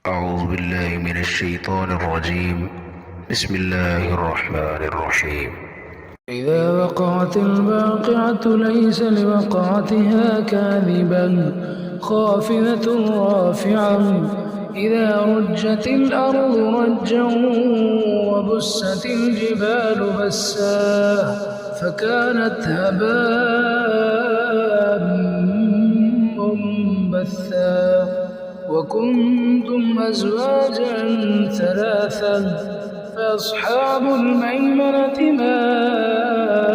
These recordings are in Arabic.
أعوذ بالله من الشيطان الرجيم. بسم الله الرحمن الرحيم. إذا وقعت الواقعة ليس لوقعتها كاذبا خافضة رافعة إذا رجت الأرض رجا وبست الجبال بسا فكانت هباء منبثا وكنتم أزواجا ثلاثا فأصحاب الميمنة ما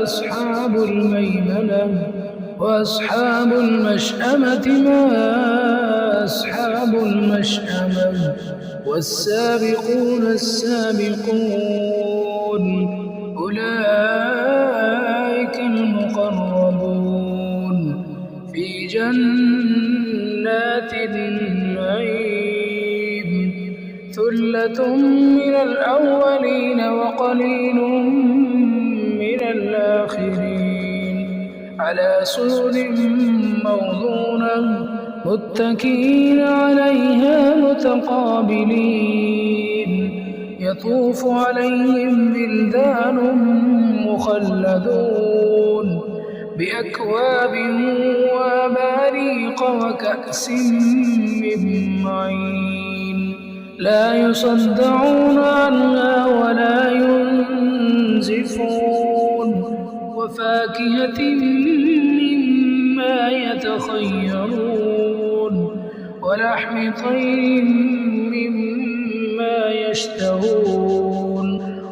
أصحاب الميمنة وأصحاب المشأمة ما أصحاب المشأمة والسابقون السابقون أولئك المقربون في جنات النعيم ثلة من الأولين وقليل من الآخرين على سرر موضونة متكئين عليها متقابلين يطوف عليهم بلدان مخلدون بأكواب وأباريق وكأس من معين لا يصدعون عنها ولا ينزفون وفاكهة مما يتخيرون ولحم طير مما يشتهون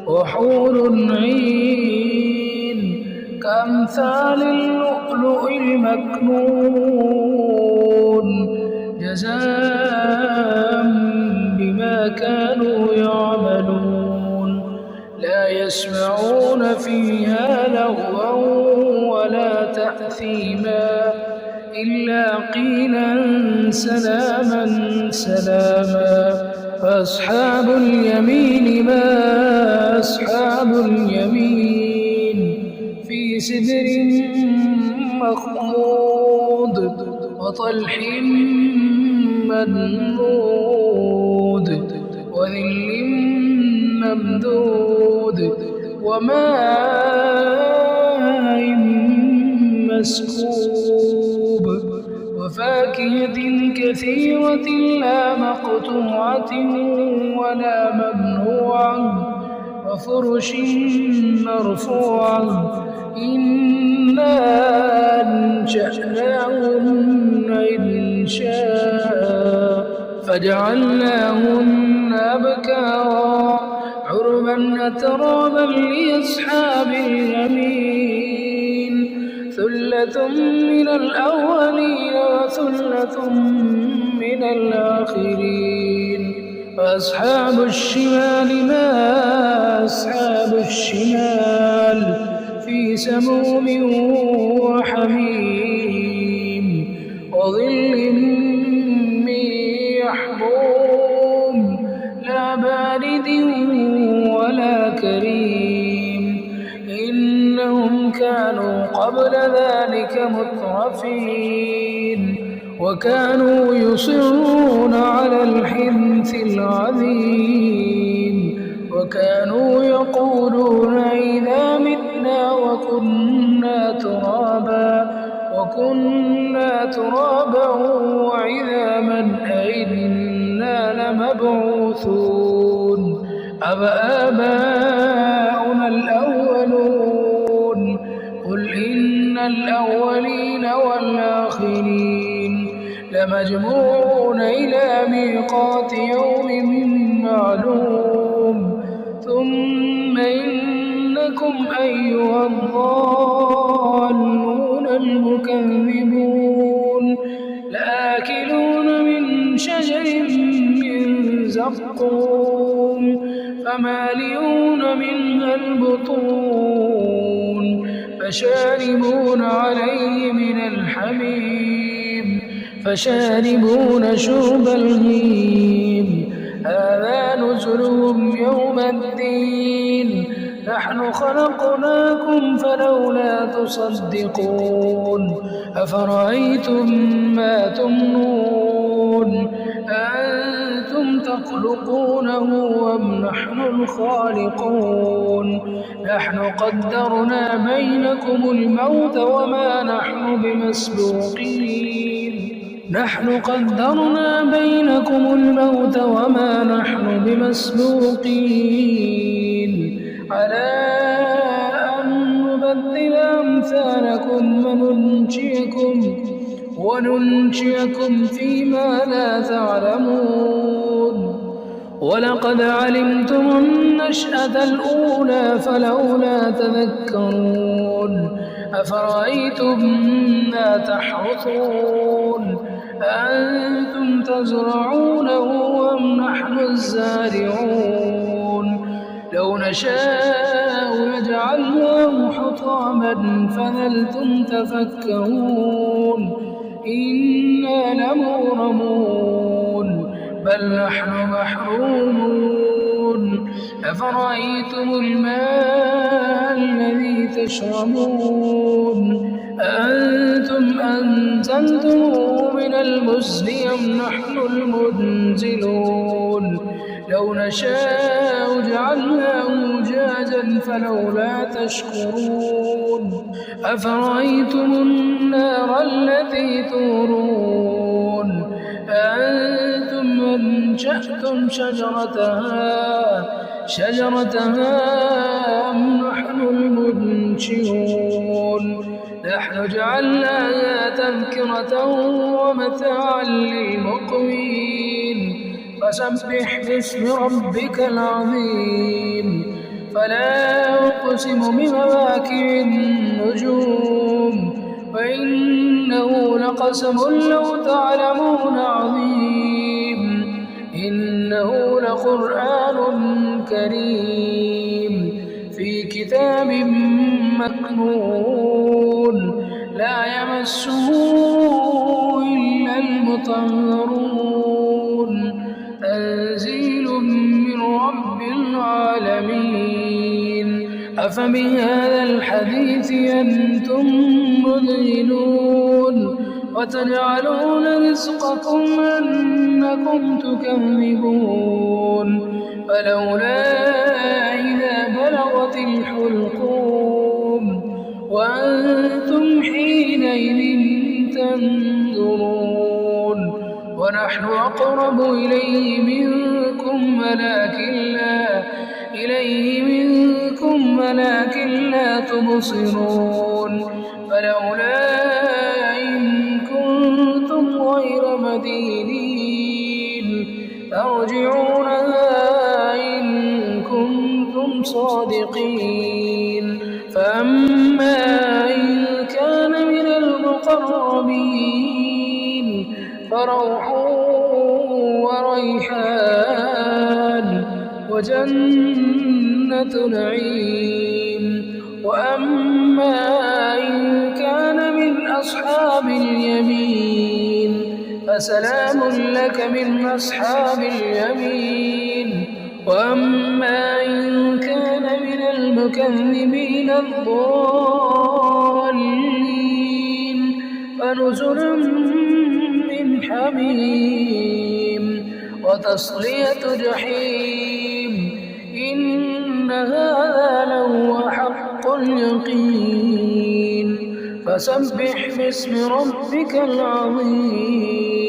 وحور عين كأمثال اللؤلؤ المكنون جزاء بما كانوا يعملون لا يسمعون فيها لغوا ولا تأثيما إلا قيلا سلاما سلاما فأصحاب اليمين ما أصحاب اليمين في سدر مخضود وطلح منضود وذل ممدود وماء مسكوب وفاكهة كثيرة لا مقطوعة ولا ممنوعة وفرش مرفوعة إنا أنشأناهن إنشاء فجعلناهن أبكارا عربا أترابا لأصحاب اليمين ثلة من الأولين وثلة من الآخرين وأصحاب الشمال ما أصحاب الشمال في سموم وحميم وظل من يحموم لا بارد ولا كريم إنهم كانوا قبل ذلك مترفين وكانوا يصرون على الحنث العظيم وكانوا يقولون إذا متنا وكنا ترابا وعظاما أئنا لمبعوثون أبآباؤنا الأولون قل إن الأولين والآخرين لمجموعون إلى ميقات يوم معلوم ثم إنكم أيها الضالون المكذبون لآكلون من شجر من زقوم فمالئون منها البطون فشاربون عليه من الحميم فشاربون شرب الهيم هذا نزلهم يوم الدين نحن خلقناكم فلولا تصدقون أفرأيتم ما تمنون أنتم تخلقونه أم نحن الخالقون نحن قدرنا بينكم الموت وما نحن بمسبوقين على أن نبدل أمثالكم وننشئكم فيما لا تعلمون ولقد علمتم النشأة الأولى فلولا تذكرون أفرأيتم ما تحرثون أأنتم تزرعونه أم نحن الزارعون لو نشاء لجعلناه حطاما فظلتم تفكرون إنا لمغرمون بل نحن محرومون أفرأيتم الماء الذي تشربون أأنتم أنزلتموه من المزن أم نحن المنزلون لو نشاء جعلناه أجاجا فلولا تشكرون أفرأيتم النار التي تورون أأنتم أنشأتم شجرتها أم نحن المنشئون نحن جعلناها تذكرة ومتاعا للمقوين فسبح باسم ربك العظيم فلا أقسم بمواقع النجوم وإنه لقسم لو تعلمون عظيم إنه لقرآن كريم في كتاب مكنون لا يمسه إلا المطهرون تنزيل من رب العالمين أفبهذا الحديث أنتم مدهنون وتجعلون رزقكم أنكم تكذبون فلولا إذا بلغت الحلقوم وأنتم حينئذ تنظرون ونحن أقرب إليه منكم ولكن لا تبصرون فلولا إن كنتم غير مدينين ترجعونها إن كنتم صادقين فأما إن كان من المقربين فروح وريحان وجنة نعيم وأما إن كان من أصحاب اليمين فسلام لك من أصحاب اليمين وأما إن كان من المكذبين الضالين فنزل من حميم وتصلية جحيم إن هذا لهو حق اليقين فسبح باسم ربك العظيم